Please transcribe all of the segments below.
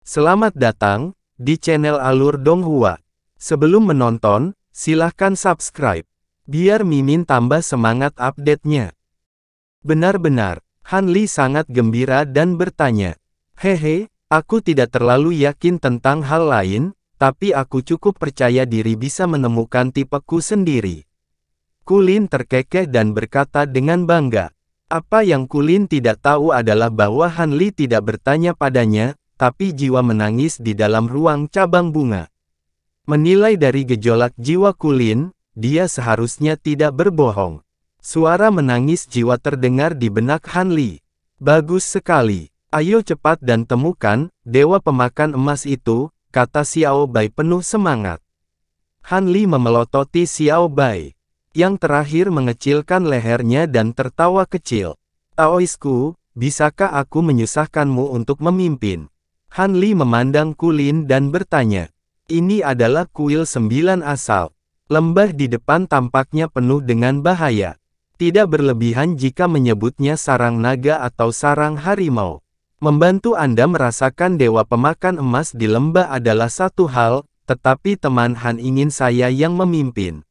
Selamat datang di channel Alur Donghua. Sebelum menonton, silahkan subscribe, biar Mimin tambah semangat update-nya. Benar-benar, Han Li sangat gembira dan bertanya, "Hehe, aku tidak terlalu yakin tentang hal lain, tapi aku cukup percaya diri bisa menemukan tipeku sendiri." Kulin terkekeh dan berkata dengan bangga. Apa yang Kulin tidak tahu adalah bahwa Han Li tidak bertanya padanya, tapi jiwa menangis di dalam ruang cabang bunga. Menilai dari gejolak jiwa Kulin, dia seharusnya tidak berbohong. Suara menangis jiwa terdengar di benak Han Li. "Bagus sekali. Ayo cepat dan temukan dewa pemakan emas itu," kata Xiao Bai penuh semangat. Han Li memelototi Xiao Bai. Yang terakhir mengecilkan lehernya dan tertawa kecil. "Taoisku, bisakah aku menyusahkanmu untuk memimpin?" Han Li memandang Kulin dan bertanya. Ini adalah kuil 9 asal. Lembah di depan tampaknya penuh dengan bahaya. Tidak berlebihan jika menyebutnya sarang naga atau sarang harimau. Membantu Anda merasakan dewa pemakan emas di lembah adalah satu hal, tetapi teman Han ingin saya yang memimpin.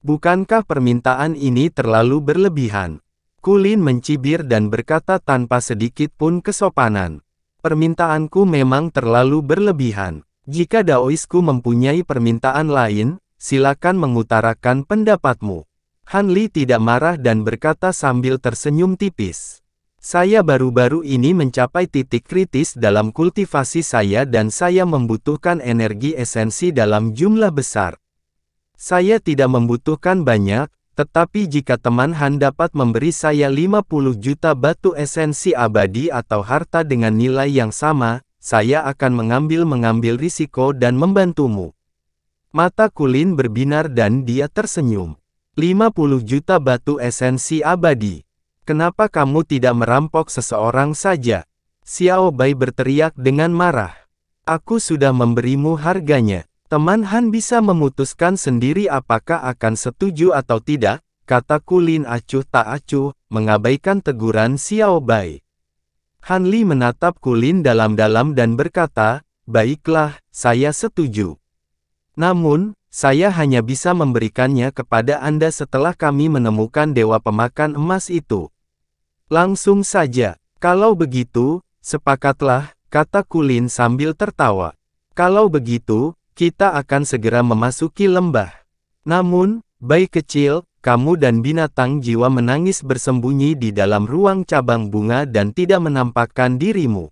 Bukankah permintaan ini terlalu berlebihan? Kulin mencibir dan berkata tanpa sedikit pun kesopanan. Permintaanku memang terlalu berlebihan. Jika Daoisku mempunyai permintaan lain, silakan mengutarakan pendapatmu. Han Li tidak marah dan berkata sambil tersenyum tipis. Saya baru-baru ini mencapai titik kritis dalam kultivasi saya dan saya membutuhkan energi esensi dalam jumlah besar. Saya tidak membutuhkan banyak, tetapi jika teman Han dapat memberi saya 50 juta batu esensi abadi atau harta dengan nilai yang sama, saya akan mengambil risiko dan membantumu. Mata Kulin berbinar dan dia tersenyum. 50 juta batu esensi abadi. Kenapa kamu tidak merampok seseorang saja? Xiao Bai berteriak dengan marah. Aku sudah memberimu harganya. Teman Han bisa memutuskan sendiri apakah akan setuju atau tidak, kata Kulin acuh tak acuh, mengabaikan teguran Xiao Bai. Han Li menatap Kulin dalam-dalam dan berkata, "Baiklah, saya setuju. Namun, saya hanya bisa memberikannya kepada Anda setelah kami menemukan dewa pemakan emas itu." "Langsung saja. Kalau begitu, sepakatlah," kata Kulin sambil tertawa. "Kalau begitu, kita akan segera memasuki lembah. Namun, Bai kecil, kamu dan binatang jiwa menangis bersembunyi di dalam ruang cabang bunga dan tidak menampakkan dirimu.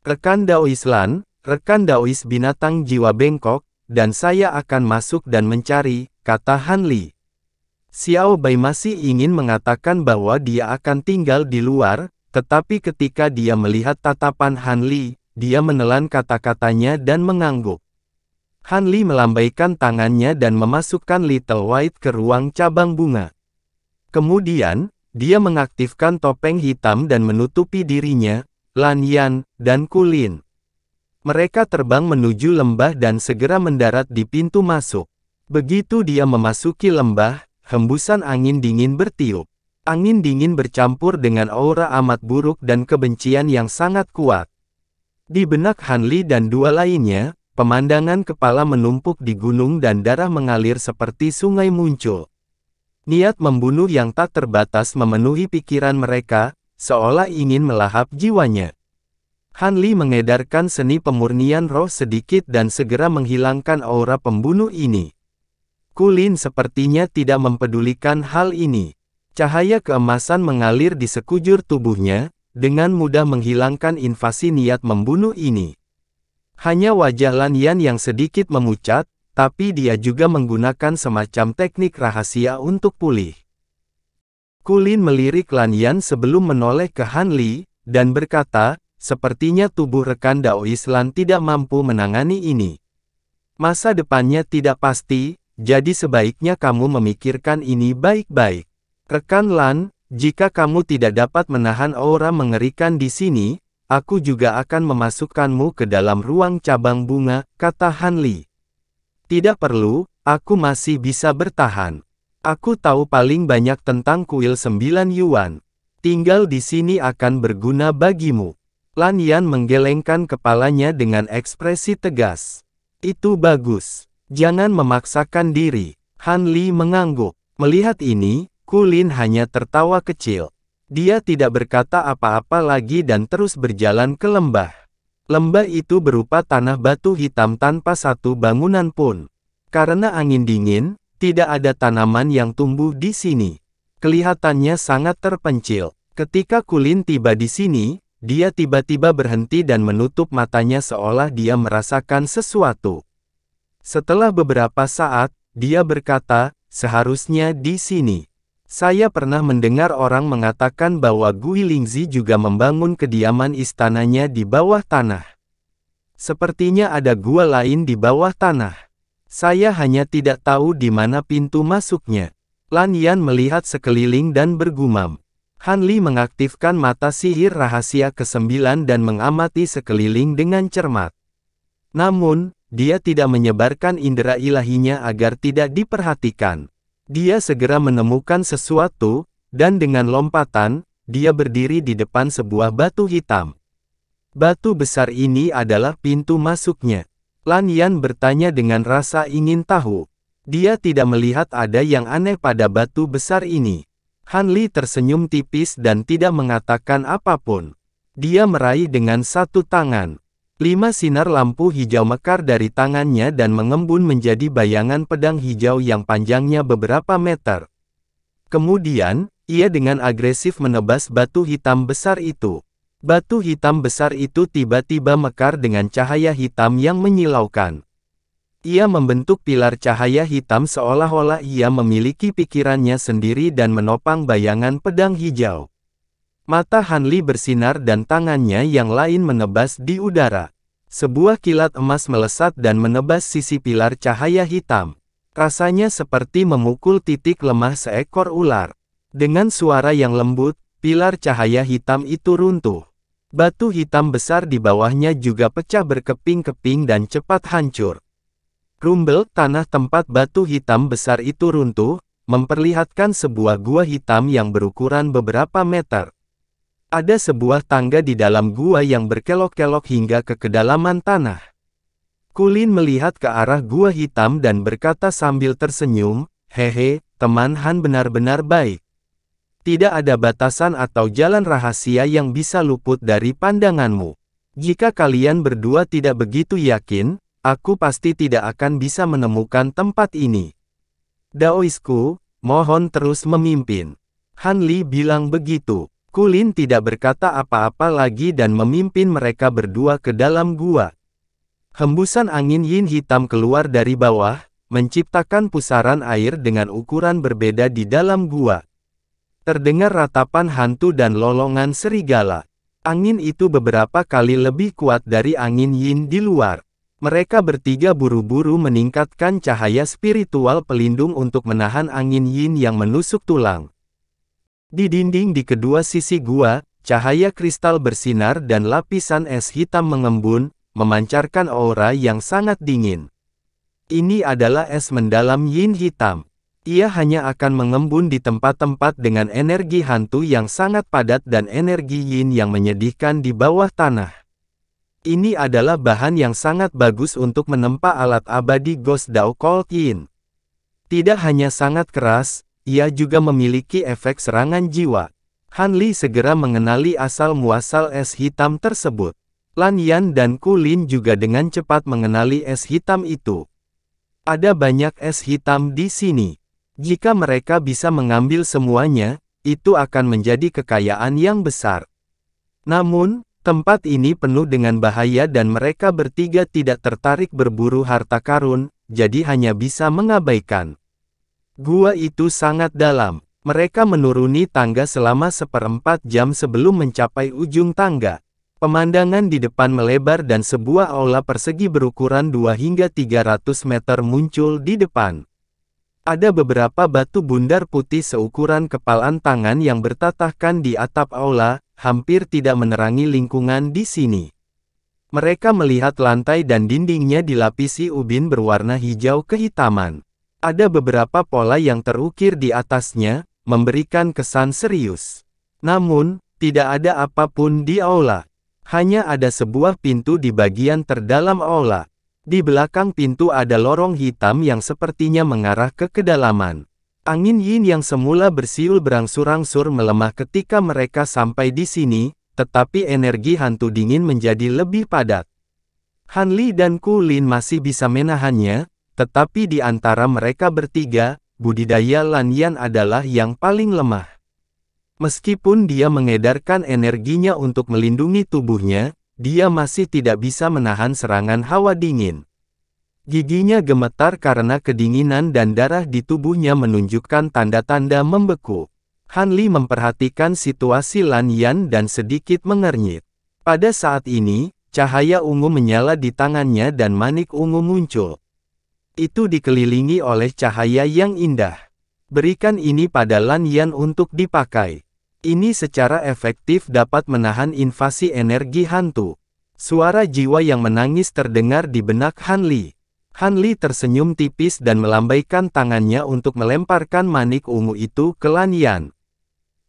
Rekan Daoislan, rekan Daois binatang jiwa bengkok, dan saya akan masuk dan mencari," kata Han Li. Xiao Bai masih ingin mengatakan bahwa dia akan tinggal di luar, tetapi ketika dia melihat tatapan Han Li, dia menelan kata-katanya dan mengangguk. Han Li melambaikan tangannya dan memasukkan Little White ke ruang cabang bunga. Kemudian, dia mengaktifkan topeng hitam dan menutupi dirinya, Lan Yan, dan Kulin. Mereka terbang menuju lembah dan segera mendarat di pintu masuk. Begitu dia memasuki lembah, hembusan angin dingin bertiup. Angin dingin bercampur dengan aura amat buruk dan kebencian yang sangat kuat. Di benak Han Li dan dua lainnya, pemandangan kepala menumpuk di gunung dan darah mengalir seperti sungai muncul. Niat membunuh yang tak terbatas memenuhi pikiran mereka, seolah ingin melahap jiwanya. Han Li mengedarkan seni pemurnian roh sedikit dan segera menghilangkan aura pembunuh ini. Kulin sepertinya tidak mempedulikan hal ini. Cahaya keemasan mengalir di sekujur tubuhnya, dengan mudah menghilangkan invasi niat membunuh ini. Hanya wajah Lan Yan yang sedikit memucat, tapi dia juga menggunakan semacam teknik rahasia untuk pulih. Kulin melirik Lan Yan sebelum menoleh ke Han Li, dan berkata, "Sepertinya tubuh rekan Daoislan tidak mampu menangani ini. Masa depannya tidak pasti, jadi sebaiknya kamu memikirkan ini baik-baik. Rekan Lan, jika kamu tidak dapat menahan aura mengerikan di sini, aku juga akan memasukkanmu ke dalam ruang cabang bunga," kata Han Li. "Tidak perlu, aku masih bisa bertahan. Aku tahu paling banyak tentang kuil 9 Yuan. Tinggal di sini akan berguna bagimu." Lan Yan menggelengkan kepalanya dengan ekspresi tegas. Itu bagus. Jangan memaksakan diri. Han Li mengangguk. Melihat ini, Kulin hanya tertawa kecil. Dia tidak berkata apa-apa lagi dan terus berjalan ke lembah. Lembah itu berupa tanah batu hitam tanpa satu bangunan pun. Karena angin dingin, tidak ada tanaman yang tumbuh di sini. Kelihatannya sangat terpencil. Ketika Kulin tiba di sini, dia tiba-tiba berhenti dan menutup matanya seolah dia merasakan sesuatu. Setelah beberapa saat, dia berkata, seharusnya di sini. Saya pernah mendengar orang mengatakan bahwa Gui Lingzi juga membangun kediaman istananya di bawah tanah. Sepertinya ada gua lain di bawah tanah. Saya hanya tidak tahu di mana pintu masuknya. Lan Yan melihat sekeliling dan bergumam. Han Li mengaktifkan mata sihir rahasia ke-9 dan mengamati sekeliling dengan cermat. Namun, dia tidak menyebarkan indera ilahinya agar tidak diperhatikan. Dia segera menemukan sesuatu, dan dengan lompatan, dia berdiri di depan sebuah batu hitam. Batu besar ini adalah pintu masuknya. Lan Yan bertanya dengan rasa ingin tahu. Dia tidak melihat ada yang aneh pada batu besar ini. Han Li tersenyum tipis dan tidak mengatakan apapun. Dia meraih dengan satu tangan. 5 sinar lampu hijau mekar dari tangannya dan mengembun menjadi bayangan pedang hijau yang panjangnya beberapa meter. Kemudian, ia dengan agresif menebas batu hitam besar itu. Batu hitam besar itu tiba-tiba mekar dengan cahaya hitam yang menyilaukan. Ia membentuk pilar cahaya hitam seolah-olah ia memiliki pikirannya sendiri dan menopang bayangan pedang hijau. Mata Han Li bersinar dan tangannya yang lain menebas di udara. Sebuah kilat emas melesat dan menebas sisi pilar cahaya hitam. Rasanya seperti memukul titik lemah seekor ular. Dengan suara yang lembut, pilar cahaya hitam itu runtuh. Batu hitam besar di bawahnya juga pecah berkeping-keping dan cepat hancur. Rumbel tanah tempat batu hitam besar itu runtuh, memperlihatkan sebuah gua hitam yang berukuran beberapa meter. Ada sebuah tangga di dalam gua yang berkelok-kelok hingga ke kedalaman tanah. Kulin melihat ke arah gua hitam dan berkata sambil tersenyum, "Hehe, teman Han benar-benar baik. Tidak ada batasan atau jalan rahasia yang bisa luput dari pandanganmu. Jika kalian berdua tidak begitu yakin, aku pasti tidak akan bisa menemukan tempat ini. Daoisku, mohon terus memimpin." Han Li bilang begitu. Kulin tidak berkata apa-apa lagi dan memimpin mereka berdua ke dalam gua. Hembusan angin yin hitam keluar dari bawah, menciptakan pusaran air dengan ukuran berbeda di dalam gua. Terdengar ratapan hantu dan lolongan serigala. Angin itu beberapa kali lebih kuat dari angin yin di luar. Mereka bertiga buru-buru meningkatkan cahaya spiritual pelindung untuk menahan angin yin yang menusuk tulang. Di dinding di kedua sisi gua, cahaya kristal bersinar dan lapisan es hitam mengembun, memancarkan aura yang sangat dingin. Ini adalah es mendalam yin hitam. Ia hanya akan mengembun di tempat-tempat dengan energi hantu yang sangat padat dan energi yin yang menyedihkan di bawah tanah. Ini adalah bahan yang sangat bagus untuk menempa alat abadi Ghost Dao Cold Yin. Tidak hanya sangat keras, ia juga memiliki efek serangan jiwa. Han Li segera mengenali asal-muasal es hitam tersebut. Lan Yan dan Kulin juga dengan cepat mengenali es hitam itu. Ada banyak es hitam di sini. Jika mereka bisa mengambil semuanya, itu akan menjadi kekayaan yang besar. Namun, tempat ini penuh dengan bahaya dan mereka bertiga tidak tertarik berburu harta karun, jadi hanya bisa mengabaikan. Gua itu sangat dalam. Mereka menuruni tangga selama 1/4 jam sebelum mencapai ujung tangga. Pemandangan di depan melebar dan sebuah aula persegi berukuran 2 hingga 300 meter muncul di depan. Ada beberapa batu bundar putih seukuran kepalan tangan yang bertatahkan di atap aula, hampir tidak menerangi lingkungan di sini. Mereka melihat lantai dan dindingnya dilapisi ubin berwarna hijau kehitaman. Ada beberapa pola yang terukir di atasnya, memberikan kesan serius. Namun, tidak ada apapun di aula. Hanya ada sebuah pintu di bagian terdalam aula. Di belakang pintu ada lorong hitam yang sepertinya mengarah ke kedalaman. Angin yin yang semula bersiul berangsur-angsur melemah ketika mereka sampai di sini, tetapi energi hantu dingin menjadi lebih padat. Han Li dan Ku Lin masih bisa menahannya, tetapi di antara mereka bertiga, budidaya Lan Yan adalah yang paling lemah. Meskipun dia mengedarkan energinya untuk melindungi tubuhnya, dia masih tidak bisa menahan serangan hawa dingin. Giginya gemetar karena kedinginan dan darah di tubuhnya menunjukkan tanda-tanda membeku. Han Li memperhatikan situasi Lan Yan dan sedikit mengernyit. Pada saat ini, cahaya ungu menyala di tangannya dan manik ungu muncul. Itu dikelilingi oleh cahaya yang indah. Berikan ini pada Lan Yan untuk dipakai. Ini secara efektif dapat menahan invasi energi hantu. Suara jiwa yang menangis terdengar di benak Han Li. Han Li tersenyum tipis dan melambaikan tangannya untuk melemparkan manik ungu itu ke Lan Yan.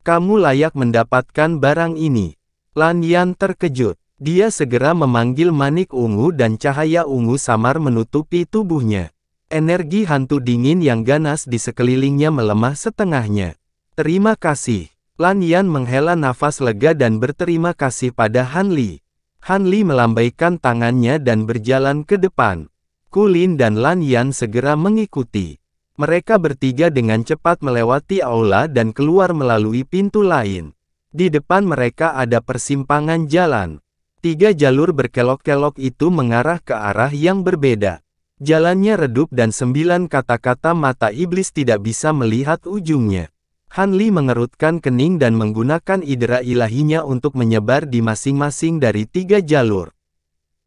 Kamu layak mendapatkan barang ini. Lan Yan terkejut. Dia segera memanggil manik ungu dan cahaya ungu samar menutupi tubuhnya. Energi hantu dingin yang ganas di sekelilingnya melemah setengahnya. Terima kasih. Lan Yan menghela nafas lega dan berterima kasih pada Han Li. Han Li melambaikan tangannya dan berjalan ke depan. Ku Lin dan Lan Yan segera mengikuti. Mereka bertiga dengan cepat melewati aula dan keluar melalui pintu lain. Di depan mereka ada persimpangan jalan. 3 jalur berkelok-kelok itu mengarah ke arah yang berbeda. Jalannya redup dan 9 kata-kata mata iblis tidak bisa melihat ujungnya. Han Li mengerutkan kening dan menggunakan indera ilahinya untuk menyebar di masing-masing dari 3 jalur.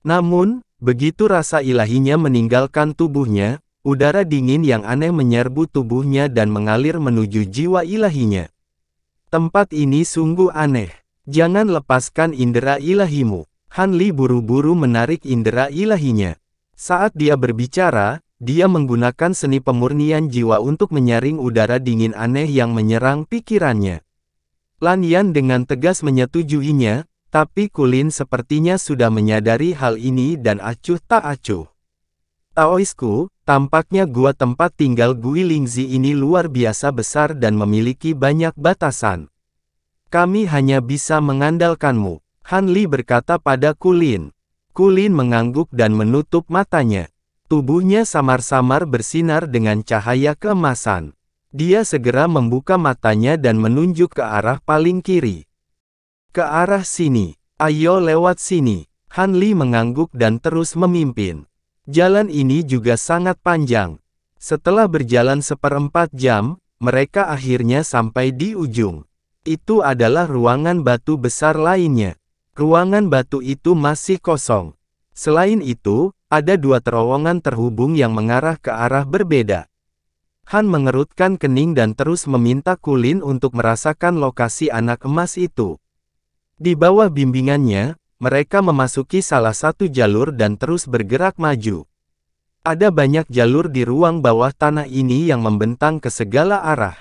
Namun, begitu rasa ilahinya meninggalkan tubuhnya, udara dingin yang aneh menyerbu tubuhnya dan mengalir menuju jiwa ilahinya. Tempat ini sungguh aneh. Jangan lepaskan indera ilahimu. Han Li buru-buru menarik indera ilahinya. Saat dia berbicara, dia menggunakan seni pemurnian jiwa untuk menyaring udara dingin aneh yang menyerang pikirannya. Lan Yan dengan tegas menyetujuinya, tapi Ku Lin sepertinya sudah menyadari hal ini dan acuh tak acuh. Taoisku, tampaknya gua tempat tinggal Gui Lingzi ini luar biasa besar dan memiliki banyak batasan. Kami hanya bisa mengandalkanmu, Han Li berkata pada Ku Lin. Ku Lin mengangguk dan menutup matanya. Tubuhnya samar-samar bersinar dengan cahaya keemasan. Dia segera membuka matanya dan menunjuk ke arah paling kiri. Ke arah sini. Ayo lewat sini. Han Li mengangguk dan terus memimpin. Jalan ini juga sangat panjang. Setelah berjalan 1/4 jam, mereka akhirnya sampai di ujung. Itu adalah ruangan batu besar lainnya. Ruangan batu itu masih kosong. Selain itu, ada 2 terowongan terhubung yang mengarah ke arah berbeda. Han mengerutkan kening dan terus meminta Ku Lin untuk merasakan lokasi anak emas itu. Di bawah bimbingannya, mereka memasuki salah satu jalur dan terus bergerak maju. Ada banyak jalur di ruang bawah tanah ini yang membentang ke segala arah.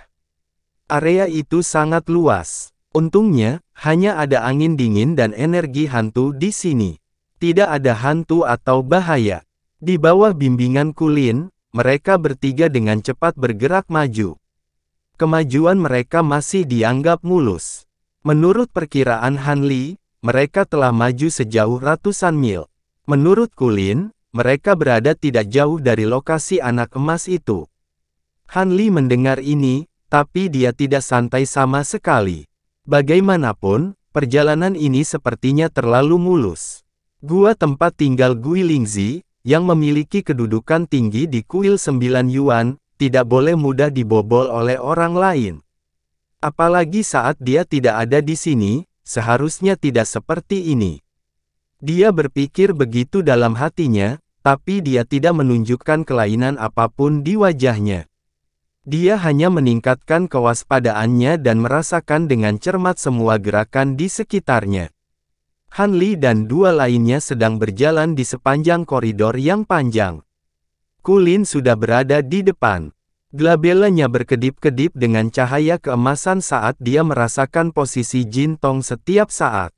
Area itu sangat luas. Untungnya, hanya ada angin dingin dan energi hantu di sini. Tidak ada hantu atau bahaya. Di bawah bimbingan Ku Lin, mereka bertiga dengan cepat bergerak maju. Kemajuan mereka masih dianggap mulus. Menurut perkiraan Han Li, mereka telah maju sejauh ratusan mil. Menurut Ku Lin, mereka berada tidak jauh dari lokasi anak emas itu. Han Li mendengar ini, tapi dia tidak santai sama sekali. Bagaimanapun, perjalanan ini sepertinya terlalu mulus. Gua tempat tinggal Gui Lingzi, yang memiliki kedudukan tinggi di kuil 9 Yuan, tidak boleh mudah dibobol oleh orang lain. Apalagi saat dia tidak ada di sini, seharusnya tidak seperti ini. Dia berpikir begitu dalam hatinya, tapi dia tidak menunjukkan kelainan apapun di wajahnya. Dia hanya meningkatkan kewaspadaannya dan merasakan dengan cermat semua gerakan di sekitarnya. Han Li dan 2 lainnya sedang berjalan di sepanjang koridor yang panjang. Ku Lin sudah berada di depan. Glabelanya berkedip-kedip dengan cahaya keemasan saat dia merasakan posisi Jin Tong setiap saat.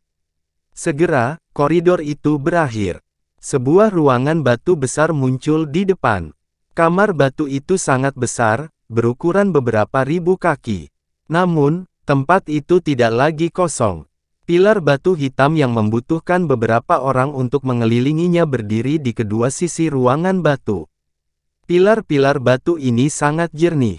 Segera, koridor itu berakhir. Sebuah ruangan batu besar muncul di depan. Kamar batu itu sangat besar, berukuran beberapa ribu kaki. Namun, tempat itu tidak lagi kosong. Pilar batu hitam yang membutuhkan beberapa orang untuk mengelilinginya berdiri di kedua sisi ruangan batu. Pilar-pilar batu ini sangat jernih.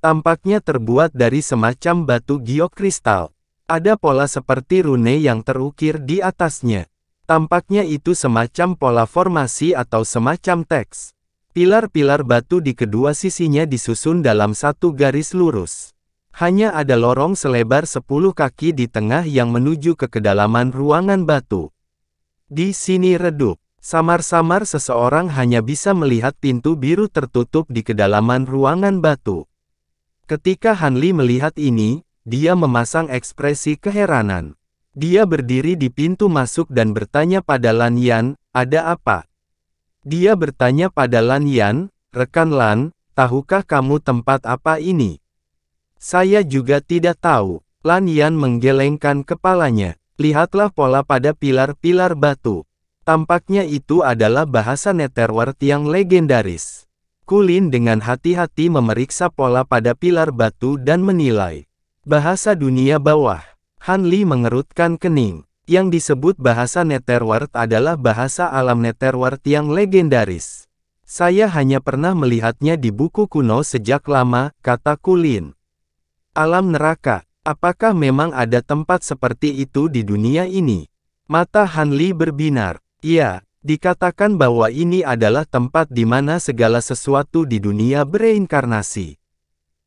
Tampaknya terbuat dari semacam batu geokristal. Ada pola seperti rune yang terukir di atasnya. Tampaknya itu semacam pola formasi atau semacam teks. Pilar-pilar batu di kedua sisinya disusun dalam satu garis lurus. Hanya ada lorong selebar 10 kaki di tengah yang menuju ke kedalaman ruangan batu. Di sini redup. Samar-samar seseorang hanya bisa melihat pintu biru tertutup di kedalaman ruangan batu. Ketika Han Li melihat ini, dia memasang ekspresi keheranan. Dia berdiri di pintu masuk dan bertanya pada Lan Yan, "Ada apa?" Dia bertanya pada Lan Yan, "Rekan Lan, tahukah kamu tempat apa ini?" "Saya juga tidak tahu." Lan Yan menggelengkan kepalanya. "Lihatlah pola pada pilar-pilar batu. Tampaknya itu adalah bahasa Netherworld yang legendaris." Kulin dengan hati-hati memeriksa pola pada pilar batu dan menilai. Bahasa dunia bawah. Han Li mengerutkan kening. Yang disebut bahasa Netherworld adalah bahasa alam Netherworld yang legendaris. "Saya hanya pernah melihatnya di buku kuno sejak lama," kata Kulin. "Alam neraka, apakah memang ada tempat seperti itu di dunia ini?" Mata Han Li berbinar. "Ya, dikatakan bahwa ini adalah tempat di mana segala sesuatu di dunia bereinkarnasi.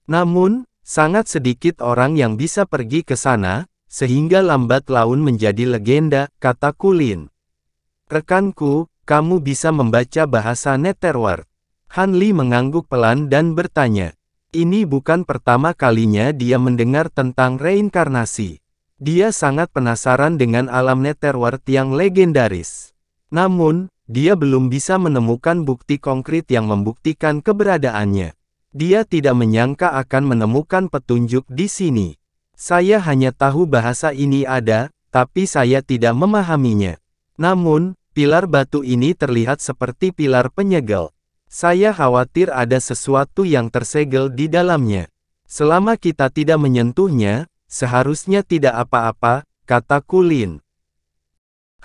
Namun, sangat sedikit orang yang bisa pergi ke sana, sehingga lambat laun menjadi legenda," kata Kulin. "Rekanku, kamu bisa membaca bahasa Netherworld." Han Li mengangguk pelan dan bertanya. Ini bukan pertama kalinya dia mendengar tentang reinkarnasi. Dia sangat penasaran dengan alam Netherworld yang legendaris. Namun, dia belum bisa menemukan bukti konkret yang membuktikan keberadaannya. Dia tidak menyangka akan menemukan petunjuk di sini. "Saya hanya tahu bahasa ini ada, tapi saya tidak memahaminya. Namun, pilar batu ini terlihat seperti pilar penyegel. Saya khawatir ada sesuatu yang tersegel di dalamnya. Selama kita tidak menyentuhnya, seharusnya tidak apa-apa," kata Kulin.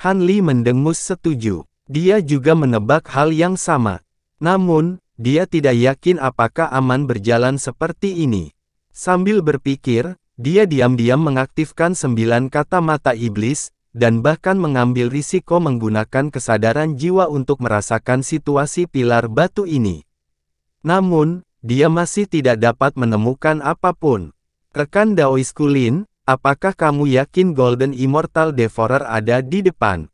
Han Li mendengus setuju. Dia juga menebak hal yang sama. Namun, dia tidak yakin apakah aman berjalan seperti ini. Sambil berpikir, dia diam-diam mengaktifkan 9 kata mata iblis, dan bahkan mengambil risiko menggunakan kesadaran jiwa untuk merasakan situasi pilar batu ini. Namun, dia masih tidak dapat menemukan apapun. "Rekan Daois Kulin, apakah kamu yakin Golden Immortal Devourer ada di depan?"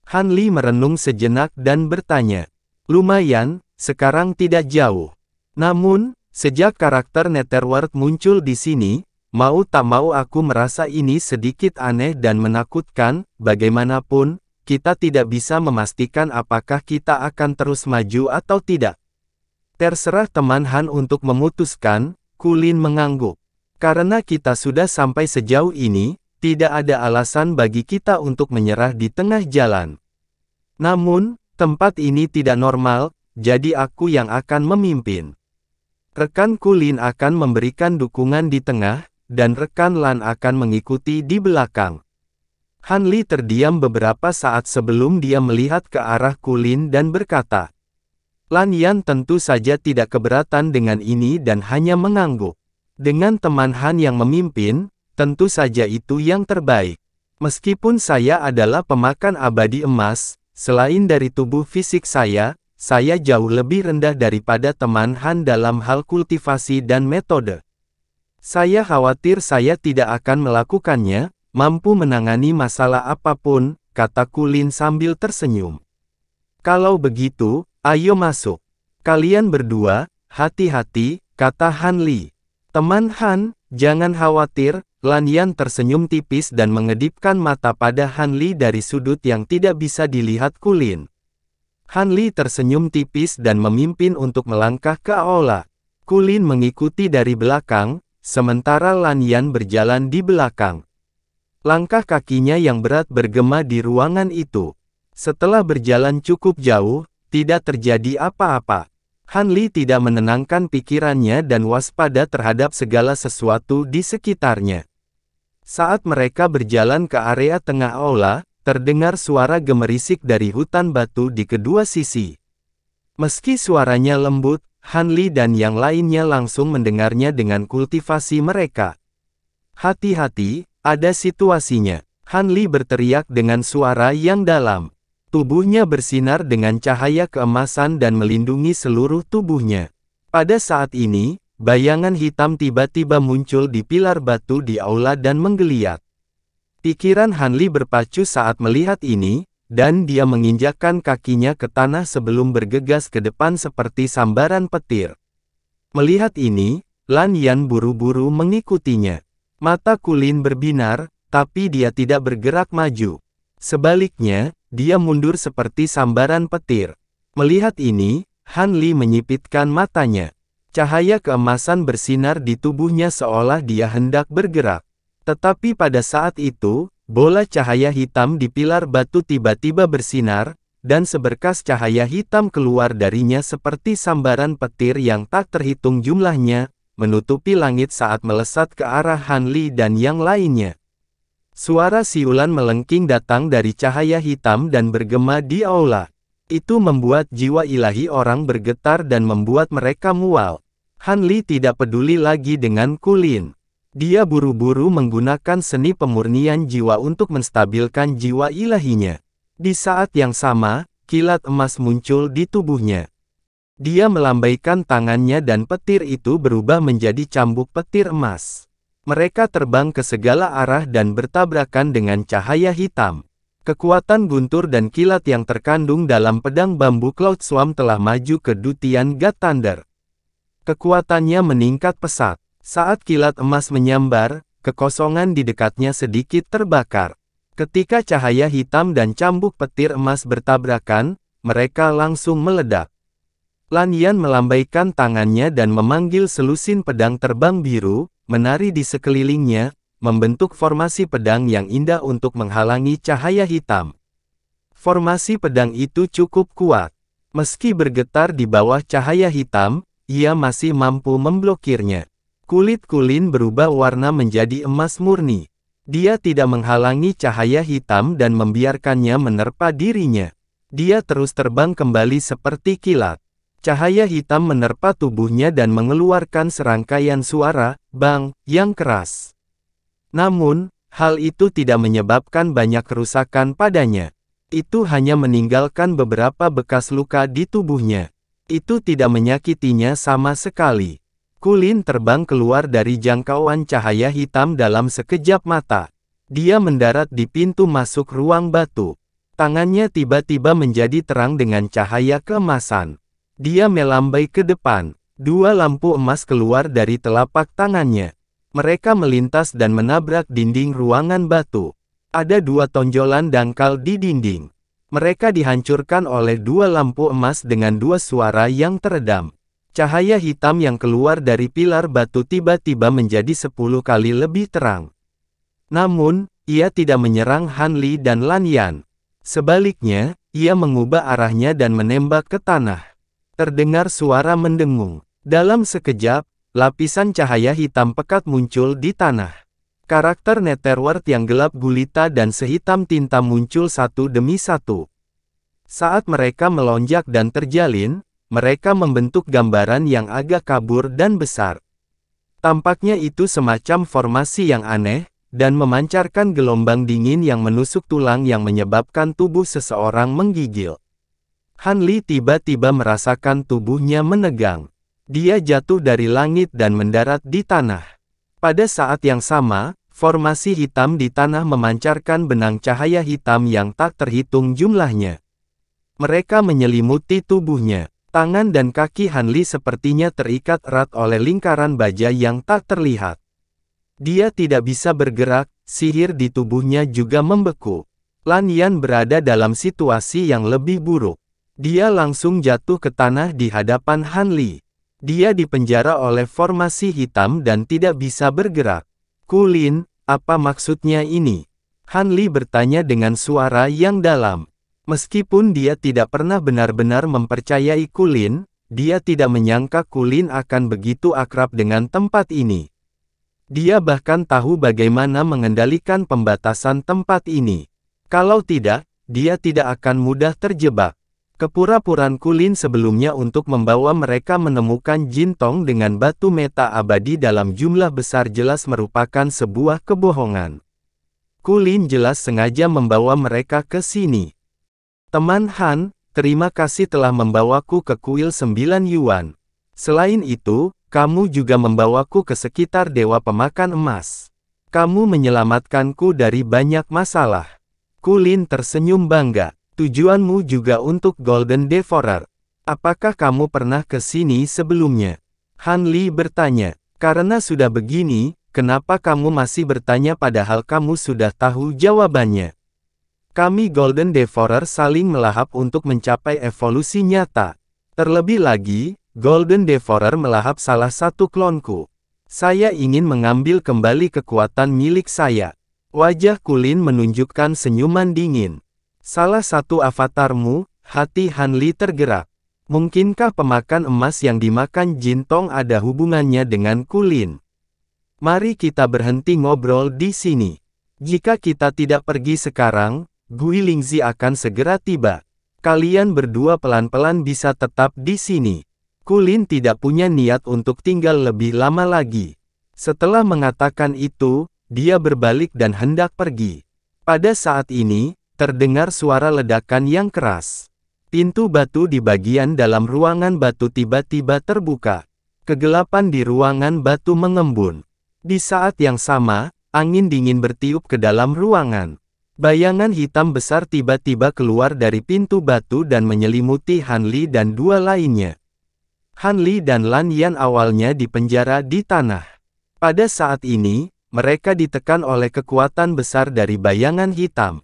Han Li merenung sejenak dan bertanya. "Lumayan, sekarang tidak jauh. Namun, sejak karakter Netherworld muncul di sini, mau tak mau aku merasa ini sedikit aneh dan menakutkan. Bagaimanapun, kita tidak bisa memastikan apakah kita akan terus maju atau tidak." "Terserah teman Han untuk memutuskan," Kulin mengangguk. "Karena kita sudah sampai sejauh ini, tidak ada alasan bagi kita untuk menyerah di tengah jalan. Namun, tempat ini tidak normal, jadi aku yang akan memimpin. Rekan Kulin akan memberikan dukungan di tengah, dan rekan Lan akan mengikuti di belakang." Han Li terdiam beberapa saat sebelum dia melihat ke arah Kulin dan berkata. Lan Yan tentu saja tidak keberatan dengan ini dan hanya mengangguk. Dengan teman Han yang memimpin, tentu saja itu yang terbaik. Meskipun saya adalah pemakan abadi emas, selain dari tubuh fisik saya jauh lebih rendah daripada teman Han dalam hal kultivasi dan metode. Saya khawatir saya tidak akan melakukannya, mampu menangani masalah apapun, kata Kulin sambil tersenyum. Kalau begitu, ayo masuk. Kalian berdua, hati-hati, kata Han Li. Teman Han, jangan khawatir, Lan Yan tersenyum tipis dan mengedipkan mata pada Han Li dari sudut yang tidak bisa dilihat Kulin. Han Li tersenyum tipis dan memimpin untuk melangkah ke aula. Kulin mengikuti dari belakang, sementara Lan Yan berjalan di belakang. Langkah kakinya yang berat bergema di ruangan itu. Setelah berjalan cukup jauh, tidak terjadi apa-apa. Han Li tidak menenangkan pikirannya dan waspada terhadap segala sesuatu di sekitarnya. Saat mereka berjalan ke area tengah aula, terdengar suara gemerisik dari hutan batu di kedua sisi. Meski suaranya lembut, Han Li dan yang lainnya langsung mendengarnya dengan kultivasi mereka. "Hati-hati, ada situasinya," Han Li berteriak dengan suara yang dalam. Tubuhnya bersinar dengan cahaya keemasan dan melindungi seluruh tubuhnya. Pada saat ini, bayangan hitam tiba-tiba muncul di pilar batu di aula dan menggeliat. Pikiran Han Li berpacu saat melihat ini, dan dia menginjakkan kakinya ke tanah sebelum bergegas ke depan seperti sambaran petir. Melihat ini, Lan Yan buru-buru mengikutinya. Mata Kulin berbinar, tapi dia tidak bergerak maju. Sebaliknya, dia mundur seperti sambaran petir. Melihat ini, Han Li menyipitkan matanya. Cahaya keemasan bersinar di tubuhnya seolah dia hendak bergerak. Tetapi pada saat itu, bola cahaya hitam di pilar batu tiba-tiba bersinar, dan seberkas cahaya hitam keluar darinya seperti sambaran petir yang tak terhitung jumlahnya, menutupi langit saat melesat ke arah Han Li dan yang lainnya. Suara siulan melengking datang dari cahaya hitam dan bergema di aula. Itu membuat jiwa ilahi orang bergetar dan membuat mereka mual. Han Li tidak peduli lagi dengan Kulin. Dia buru-buru menggunakan seni pemurnian jiwa untuk menstabilkan jiwa ilahinya. Di saat yang sama, kilat emas muncul di tubuhnya. Dia melambaikan tangannya dan petir itu berubah menjadi cambuk petir emas. Mereka terbang ke segala arah dan bertabrakan dengan cahaya hitam. Kekuatan guntur dan kilat yang terkandung dalam pedang bambu Cloud Swarm telah maju ke Dutian God Thunder. Kekuatannya meningkat pesat. Saat kilat emas menyambar, kekosongan di dekatnya sedikit terbakar. Ketika cahaya hitam dan cambuk petir emas bertabrakan, mereka langsung meledak. Lan Yan melambaikan tangannya dan memanggil selusin pedang terbang biru, menari di sekelilingnya, membentuk formasi pedang yang indah untuk menghalangi cahaya hitam. Formasi pedang itu cukup kuat. Meski bergetar di bawah cahaya hitam, ia masih mampu memblokirnya. Kulit Kulin berubah warna menjadi emas murni. Dia tidak menghalangi cahaya hitam dan membiarkannya menerpa dirinya. Dia terus terbang kembali seperti kilat. Cahaya hitam menerpa tubuhnya dan mengeluarkan serangkaian suara, bang, yang keras. Namun, hal itu tidak menyebabkan banyak kerusakan padanya. Itu hanya meninggalkan beberapa bekas luka di tubuhnya. Itu tidak menyakitinya sama sekali. Kulin terbang keluar dari jangkauan cahaya hitam dalam sekejap mata. Dia mendarat di pintu masuk ruang batu. Tangannya tiba-tiba menjadi terang dengan cahaya keemasan. Dia melambai ke depan. Dua lampu emas keluar dari telapak tangannya. Mereka melintas dan menabrak dinding ruangan batu. Ada dua tonjolan dangkal di dinding. Mereka dihancurkan oleh dua lampu emas dengan dua suara yang teredam. Cahaya hitam yang keluar dari pilar batu tiba-tiba menjadi 10 kali lebih terang. Namun, ia tidak menyerang Han Li dan Lan Yan. Sebaliknya, ia mengubah arahnya dan menembak ke tanah. Terdengar suara mendengung. Dalam sekejap, lapisan cahaya hitam pekat muncul di tanah. Karakter Netherworld yang gelap gulita dan sehitam tinta muncul satu demi satu. Saat mereka melonjak dan terjalin, mereka membentuk gambaran yang agak kabur dan besar. Tampaknya itu semacam formasi yang aneh, dan memancarkan gelombang dingin yang menusuk tulang yang menyebabkan tubuh seseorang menggigil. Han Li tiba-tiba merasakan tubuhnya menegang. Dia jatuh dari langit dan mendarat di tanah. Pada saat yang sama, formasi hitam di tanah memancarkan benang cahaya hitam yang tak terhitung jumlahnya. Mereka menyelimuti tubuhnya. Tangan dan kaki Han Li sepertinya terikat erat oleh lingkaran baja yang tak terlihat. Dia tidak bisa bergerak, sihir di tubuhnya juga membeku. Lan Yan berada dalam situasi yang lebih buruk. Dia langsung jatuh ke tanah di hadapan Han Li. Dia dipenjara oleh formasi hitam dan tidak bisa bergerak. Kulin, apa maksudnya ini? Han Li bertanya dengan suara yang dalam. Meskipun dia tidak pernah benar-benar mempercayai Kulin, dia tidak menyangka Kulin akan begitu akrab dengan tempat ini. Dia bahkan tahu bagaimana mengendalikan pembatasan tempat ini. Kalau tidak, dia tidak akan mudah terjebak. Kepura-puraan Kulin sebelumnya untuk membawa mereka menemukan Jintong dengan batu meta abadi dalam jumlah besar jelas merupakan sebuah kebohongan. Kulin jelas sengaja membawa mereka ke sini. Teman Han, terima kasih telah membawaku ke kuil 9 Yuan. Selain itu, kamu juga membawaku ke sekitar Dewa Pemakan Emas. Kamu menyelamatkanku dari banyak masalah. Kulin tersenyum bangga. Tujuanmu juga untuk Golden Devourer. Apakah kamu pernah ke sini sebelumnya? Han Li bertanya. Karena sudah begini, kenapa kamu masih bertanya padahal kamu sudah tahu jawabannya? Kami Golden Devourer saling melahap untuk mencapai evolusi nyata. Terlebih lagi, Golden Devourer melahap salah satu klonku. Saya ingin mengambil kembali kekuatan milik saya. Wajah Kulin menunjukkan senyuman dingin. Salah satu avatarmu, hati Han Li tergerak. Mungkinkah pemakan emas yang dimakan Jintong ada hubungannya dengan Kulin? Mari kita berhenti ngobrol di sini. Jika kita tidak pergi sekarang, Guilingzi akan segera tiba. Kalian berdua pelan-pelan bisa tetap di sini. Kulin tidak punya niat untuk tinggal lebih lama lagi. Setelah mengatakan itu, dia berbalik dan hendak pergi. Pada saat ini, terdengar suara ledakan yang keras. Pintu batu di bagian dalam ruangan batu tiba-tiba terbuka. Kegelapan di ruangan batu mengembun. Di saat yang sama, angin dingin bertiup ke dalam ruangan. Bayangan hitam besar tiba-tiba keluar dari pintu batu dan menyelimuti Han Li dan dua lainnya. Han Li dan Lan Yan awalnya dipenjara di tanah. Pada saat ini, mereka ditekan oleh kekuatan besar dari bayangan hitam.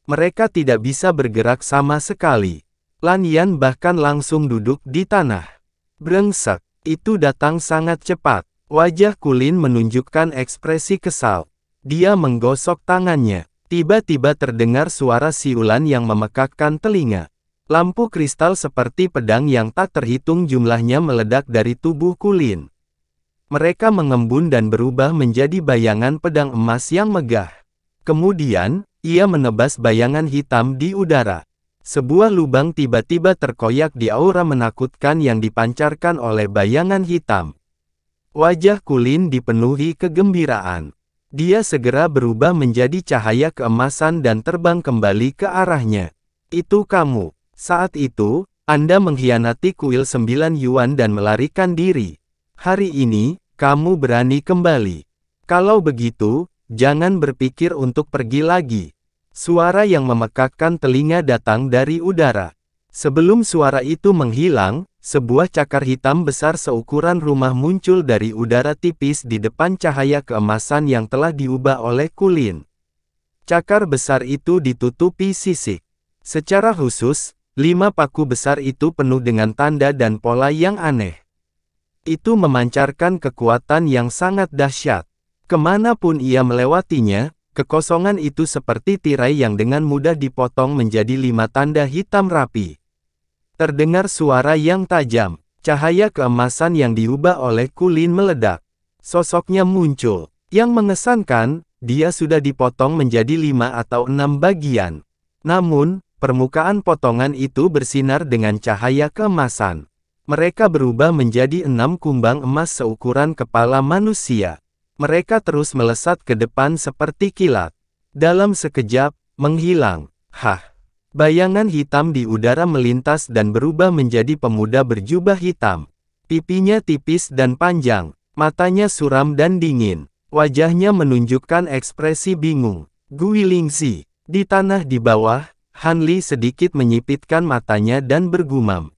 Mereka tidak bisa bergerak sama sekali. Lan Yan bahkan langsung duduk di tanah. Brengsek, itu datang sangat cepat. Wajah Kulin menunjukkan ekspresi kesal. Dia menggosok tangannya. Tiba-tiba terdengar suara siulan yang memekakkan telinga. Lampu kristal seperti pedang yang tak terhitung jumlahnya meledak dari tubuh Kulin. Mereka mengembun dan berubah menjadi bayangan pedang emas yang megah. Kemudian, ia menebas bayangan hitam di udara. Sebuah lubang tiba-tiba terkoyak di aura menakutkan yang dipancarkan oleh bayangan hitam. Wajah Kulin dipenuhi kegembiraan. Dia segera berubah menjadi cahaya keemasan dan terbang kembali ke arahnya. Itu kamu. Saat itu, Anda mengkhianati kuil 9 Yuan dan melarikan diri. Hari ini, kamu berani kembali. Kalau begitu, jangan berpikir untuk pergi lagi. Suara yang memekakkan telinga datang dari udara. Sebelum suara itu menghilang, sebuah cakar hitam besar seukuran rumah muncul dari udara tipis di depan cahaya keemasan yang telah diubah oleh Kulin. Cakar besar itu ditutupi sisik. Secara khusus, 5 paku besar itu penuh dengan tanda dan pola yang aneh. Itu memancarkan kekuatan yang sangat dahsyat. Kemanapun ia melewatinya, kekosongan itu seperti tirai yang dengan mudah dipotong menjadi 5 tanda hitam rapi. Terdengar suara yang tajam. Cahaya keemasan yang diubah oleh Kulin meledak. Sosoknya muncul. Yang mengesankan, dia sudah dipotong menjadi 5 atau 6 bagian. Namun, permukaan potongan itu bersinar dengan cahaya keemasan. Mereka berubah menjadi 6 kumbang emas seukuran kepala manusia. Mereka terus melesat ke depan seperti kilat. Dalam sekejap, menghilang. Hah! Bayangan hitam di udara melintas dan berubah menjadi pemuda berjubah hitam. Pipinya tipis dan panjang, matanya suram dan dingin. Wajahnya menunjukkan ekspresi bingung. Guilingzi. Di tanah di bawah, Han Li sedikit menyipitkan matanya dan bergumam.